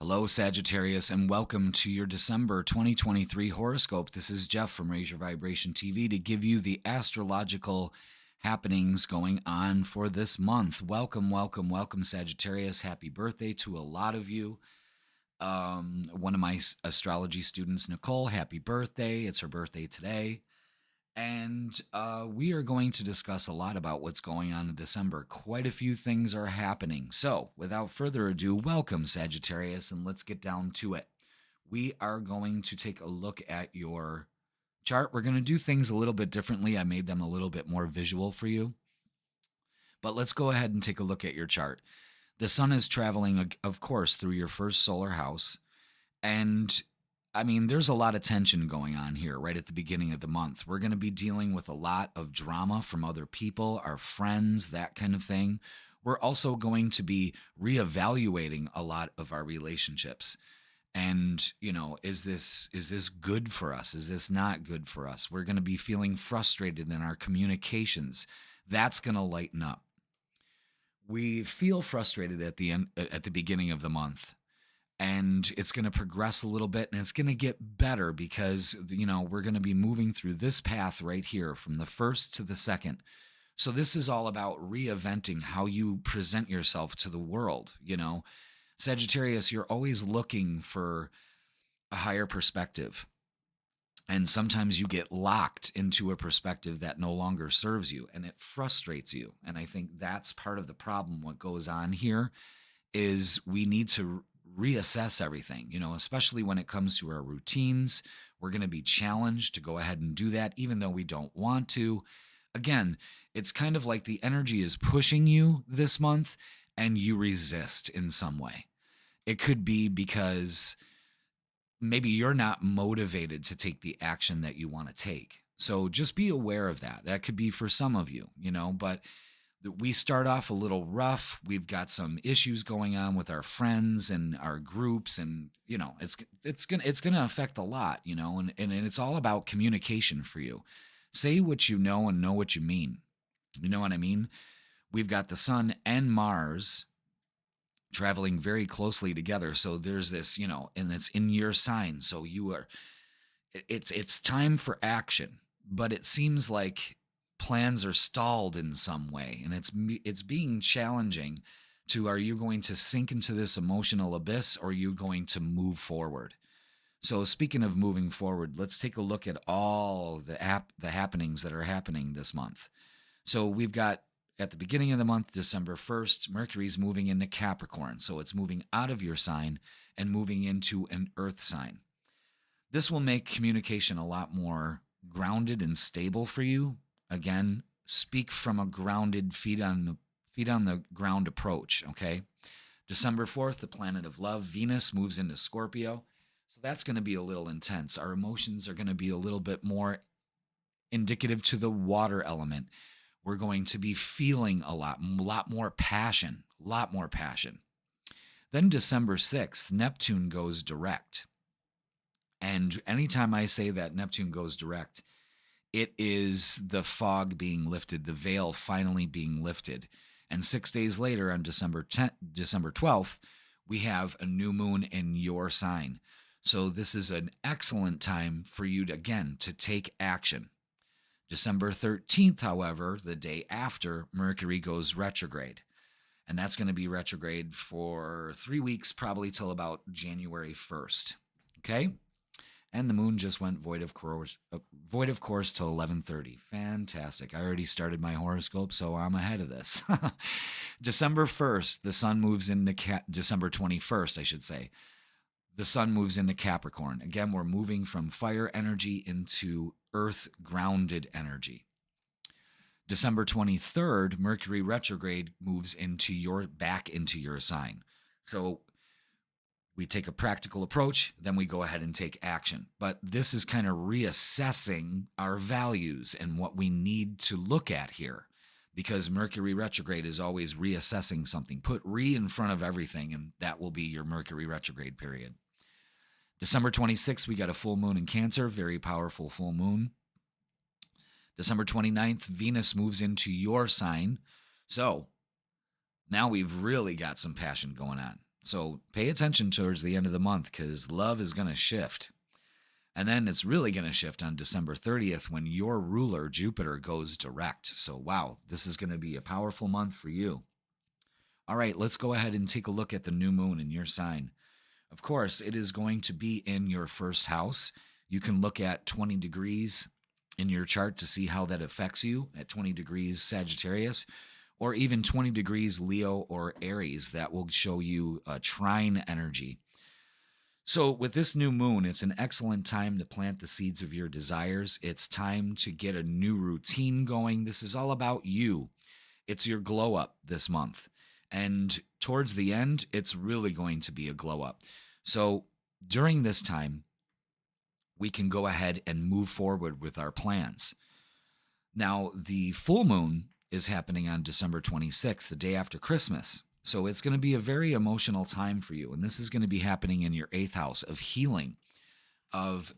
Hello, Sagittarius, and welcome to your December 2023 horoscope. This is Jeff from Raise Your Vibration TV to give you the astrological happenings going on for this month. Welcome, welcome, welcome, Sagittarius. Happy birthday to a lot of you. One of my astrology students, Nicole, happy birthday. It's her birthday today. And we are going to discuss a lot about what's going on in December. Quite a few things are happening. So, without further ado, welcome, Sagittarius, and let's get down to it. We are going to take a look at your chart. We're going to do things a little bit differently. I made them a little bit more visual for you. But let's go ahead and take a look at your chart. The sun is traveling, of course, through your first solar house. And I mean, there's a lot of tension going on here right at the beginning of the month. We're going to be dealing with a lot of drama from other people, our friends, that kind of thing. We're also going to be reevaluating a lot of our relationships. And, is this good for us? Is this not good for us? We're going to be feeling frustrated in our communications. That's going to lighten up. We feel frustrated at the beginning of the month, and it's going to progress a little bit, and it's going to get better because we're going to be moving through this path right here from the first to the second. So this is all about reinventing how you present yourself to the world. Sagittarius, you're always looking for a higher perspective, and sometimes you get locked into a perspective that no longer serves you, and it frustrates you. And I think that's part of the problem. What goes on here is we need to reassess everything, especially when it comes to our routines. We're going to be challenged to go ahead and do that, even though we don't want to. Again, it's kind of like the energy is pushing you this month and you resist in some way. It could be because maybe you're not motivated to take the action that you want to take. So just be aware of that. That could be for some of you, but we start off a little rough. We've got some issues going on with our friends and our groups, and it's gonna affect a lot, and it's all about communication for you. Say what you know and know what you mean. You know what I mean? We've got the sun and Mars traveling very closely together. So there's this, and it's in your sign. So it's time for action, but it seems like plans are stalled in some way, and it's being challenging to, are you going to sink into this emotional abyss, or are you going to move forward? So speaking of moving forward, let's take a look at all the happenings that are happening this month. So we've got, at the beginning of the month, December 1st, Mercury's moving into Capricorn. So it's moving out of your sign and moving into an earth sign. This will make communication a lot more grounded and stable for you. Again, speak from a grounded, feet on the ground approach, okay? December 4th, the planet of love, Venus, moves into Scorpio. So that's going to be a little intense. Our emotions are going to be a little bit more indicative to the water element. We're going to be feeling a lot more passion, Then December 6th, Neptune goes direct. And anytime I say that Neptune goes direct, it is the fog being lifted, the veil finally being lifted. And 6 days later, on December 12th, we have a new moon in your sign. So this is an excellent time for you to take action. December 13th, however, the day after, Mercury goes retrograde. And that's going to be retrograde for 3 weeks, probably till about January 1st. Okay? And the moon just went void of course till 11:30. Fantastic. I already started my horoscope, so I'm ahead of this. December 1st, the sun moves into December 21st, I should say. The sun moves into Capricorn. Again, we're moving from fire energy into earth grounded energy. December 23rd, Mercury retrograde moves back into your sign. So we take a practical approach, then we go ahead and take action. But this is kind of reassessing our values and what we need to look at here, because Mercury retrograde is always reassessing something. Put in front of everything, and that will be your Mercury retrograde period. December 26th, we got a full moon in Cancer, very powerful full moon. December 29th, Venus moves into your sign. So now we've really got some passion going on. So pay attention towards the end of the month because love is going to shift. And then it's really going to shift on December 30th when your ruler, Jupiter, goes direct. So, wow, this is going to be a powerful month for you. All right, let's go ahead and take a look at the new moon in your sign. Of course, it is going to be in your first house. You can look at 20 degrees in your chart to see how that affects you at 20 degrees Sagittarius, or even 20 degrees Leo or Aries. That will show you a trine energy. So, with this new moon, it's an excellent time to plant the seeds of your desires. It's time to get a new routine going. This is all about you. It's your glow up this month. And towards the end, it's really going to be a glow up. So, during this time, we can go ahead and move forward with our plans. Now, the full moon is happening on December 26th, the day after Christmas. So it's going to be a very emotional time for you. And this is going to be happening in your 8th house of healing, of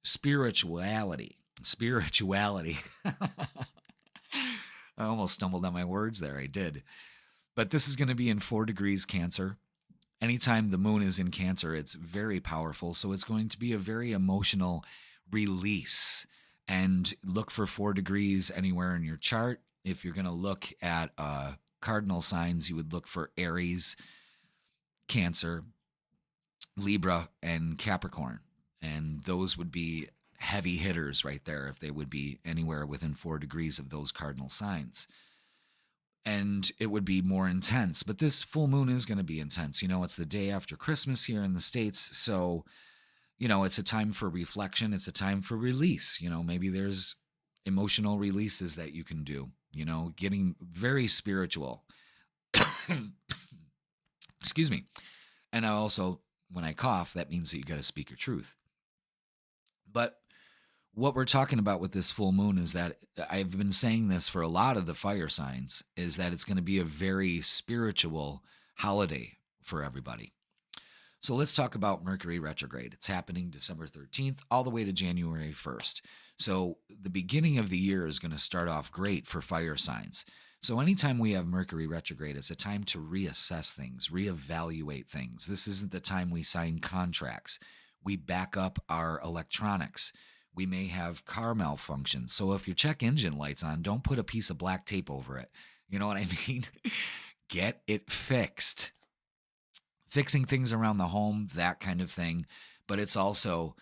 spirituality. Spirituality. I almost stumbled on my words there. I did. But this is going to be in 4 degrees Cancer. Anytime the moon is in Cancer, it's very powerful. So it's going to be a very emotional release. And look for 4 degrees anywhere in your chart. If you're going to look at cardinal signs, you would look for Aries, Cancer, Libra, and Capricorn. And those would be heavy hitters right there if they would be anywhere within 4 degrees of those cardinal signs. And it would be more intense. But this full moon is going to be intense. You know, it's the day after Christmas here in the States. So, you know, it's a time for reflection. It's a time for release. You know, maybe there's emotional releases that you can do, you know, getting very spiritual. Excuse me. And I also, when I cough, that means that you got to speak your truth. But what we're talking about with this full moon is that I've been saying this for a lot of the fire signs, is that it's going to be a very spiritual holiday for everybody. So let's talk about Mercury retrograde. It's happening December 13th all the way to January 1st. So the beginning of the year is going to start off great for fire signs. So anytime we have Mercury retrograde, it's a time to reassess things, reevaluate things. This isn't the time we sign contracts. We back up our electronics. We may have car malfunctions. So if your check engine light's on, don't put a piece of black tape over it. You know what I mean? Get it fixed. Fixing things around the home, that kind of thing. But it's also,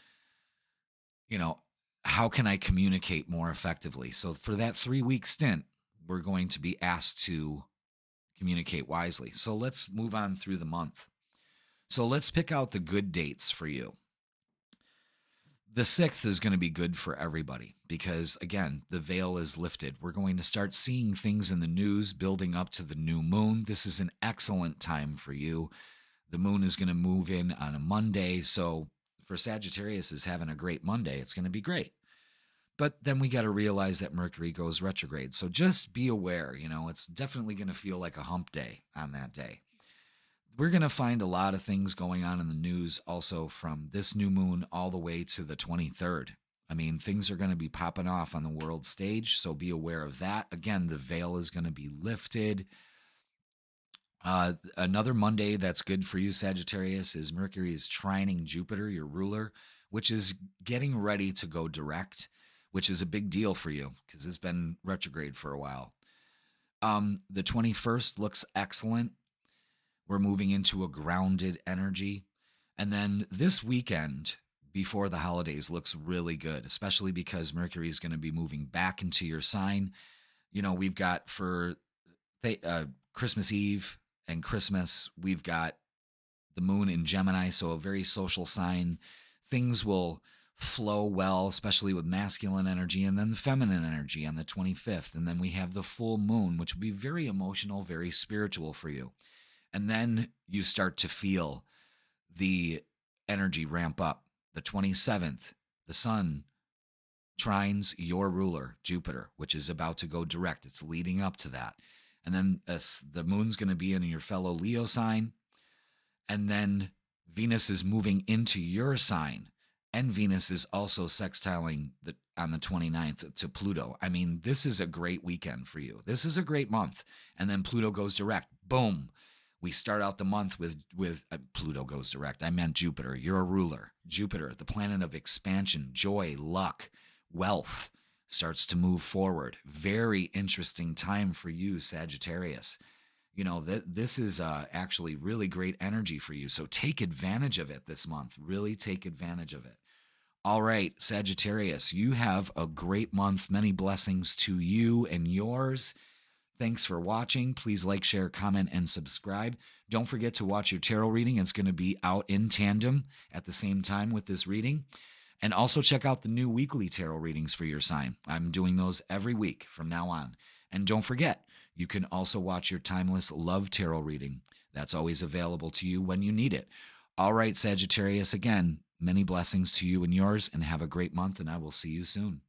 you know, how can I communicate more effectively? So for that 3-week stint, we're going to be asked to communicate wisely. So let's move on through the month. So let's pick out the good dates for you. The 6th is going to be good for everybody because, again, the veil is lifted. We're going to start seeing things in the news building up to the new moon. This is an excellent time for you. The moon is going to move in on a Monday. So for Sagittarius is having a great Monday. It's going to be great. But then we got to realize that Mercury goes retrograde. So just be aware, you know, it's definitely going to feel like a hump day on that day. We're going to find a lot of things going on in the news also from this new moon all the way to the 23rd. I mean, things are going to be popping off on the world stage, so be aware of that. Again, the veil is going to be lifted. Another Monday that's good for you, Sagittarius, is Mercury is trining Jupiter, your ruler, which is getting ready to go direct, which is a big deal for you because it's been retrograde for a while. The 21st looks excellent. We're moving into a grounded energy. And then this weekend before the holidays looks really good, especially because Mercury is going to be moving back into your sign. You know, we've got for Christmas Eve and Christmas, we've got the moon in Gemini, so a very social sign. Things will flow well, especially with masculine energy, and then the feminine energy on the 25th. And then we have the full moon, which will be very emotional, very spiritual for you. And then you start to feel the energy ramp up. The 27th, the sun trines your ruler, Jupiter, which is about to go direct. It's leading up to that. And then the moon's going to be in your fellow Leo sign. And then Venus is moving into your sign. And Venus is also sextiling on the 29th to Pluto. I mean, this is a great weekend for you. This is a great month. And then Pluto goes direct. Boom. We start out the month with Pluto goes direct. I meant Jupiter. You're a ruler. Jupiter, the planet of expansion, joy, luck, wealth, starts to move forward. Very interesting time for you, Sagittarius. This is actually really great energy for you. So take advantage of it this month. Really take advantage of it. All right, Sagittarius, you have a great month. Many blessings to you and yours. Thanks for watching. Please like, share, comment, and subscribe. Don't forget to watch your tarot reading. It's going to be out in tandem at the same time with this reading. And also check out the new weekly tarot readings for your sign. I'm doing those every week from now on. And don't forget, you can also watch your timeless love tarot reading. That's always available to you when you need it. All right, Sagittarius, again, many blessings to you and yours, and have a great month, and I will see you soon.